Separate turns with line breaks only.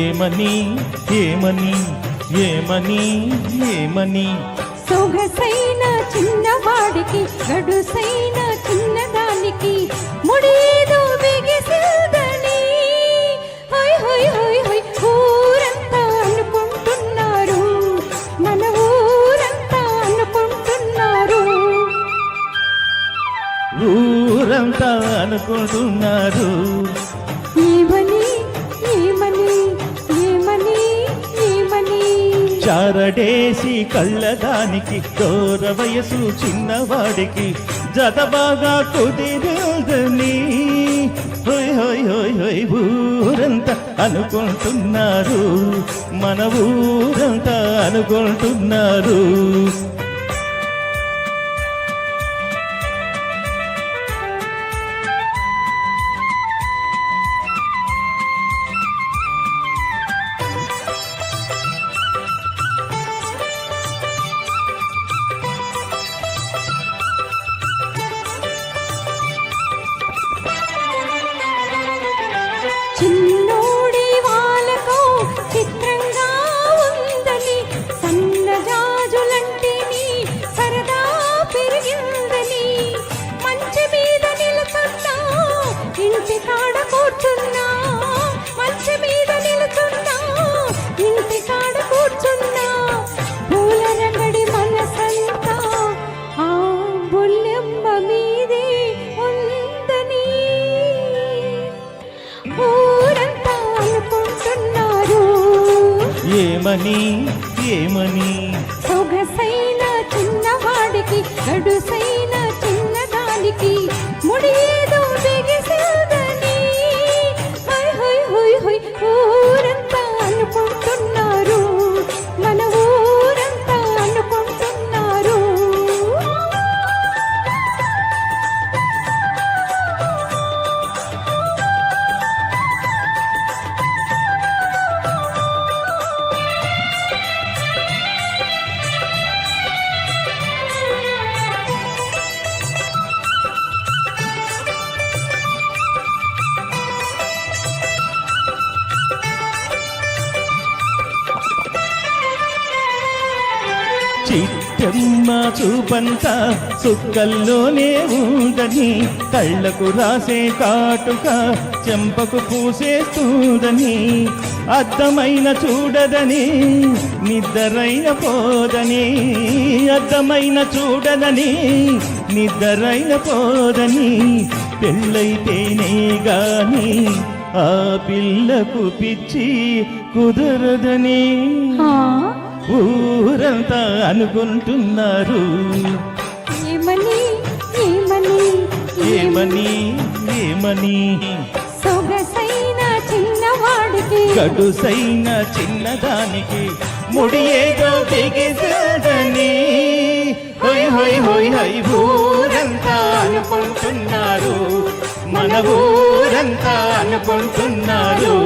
ఏమని ఏమని ఏమని ఏమని
సొగసైన చిన్నవాడికి గడుసైన చిన్నదానికి ముడేదో బిగిసిందని హోయ్ హోయ్ హోయ్ హోయ్ ఊరంతా అనుకుంటున్నారు, మన ఊరంతా అనుకుంటున్నారు,
ఊరంతా అనుకుంటున్నారు.
ఏమని ఏమని ఏమని ఏమని
చారడేసి కళ్ళదానికి దూర వయసు చిన్నవాడికి జత బాగా కుదిరదని హోయ్ హోయ్ హోయ్ హోయ్ ఊరంతా అనుకుంటున్నారు, మన ఊరంతా అనుకుంటున్నారు.
చిన్నోడి వాళ్ళకు చిత్రంగా ఉందని సన్నజాజులంటిని సరదా పెరిగిందని మంచి మీద నిలుచున్నా ఇంటి కాడ కూర్చున్నా, మంచి మీద నిలుచున్నా ఇంటి కాడ కూర్చున్నా పూల రంగడి మనసంతా ఆ బొల్లెమ్మ మీదే ఉందని ఊరంతా అనుకుంటున్నారు.
ఏమని ఏమని
సొగసైన చిన్నవాడికి గడుసైన చిన్నదానికి ముడేదో బిగిసిందని హోయ్ హోయ్ హోయ్ హోయ్ ఊరంతా అనుకుంటున్నారు, మన ఊరంతా అనుకుంటున్నారు.
చిట్టమ్మ చూపంతా సుక్కల్లోనే ఉందని కళ్ళకు రాసే కాటుక చెంపకు పూసేస్తుందని అద్దమైన చూడదని నిద్దరైన పోదని అద్దమైన చూడదని నిద్దరైన పోదని పెళ్ళైతేనే గాని ఆ పిల్లకు పిచ్చి కుదరదని ఊరంతా అనుకుంటున్నారు.
ఏమని ఏమని
ఏమని ఏమని
సొగసైన చిన్నవాడికి
గడుసైన చిన్నదానికి ముడి ఏదో బిగిసదని హోయ్ హోయ్ హోయ్ హోయ్ ఊరంతా అనుకుంటున్నారు, మన ఊరంతా అనుకుంటున్నారు.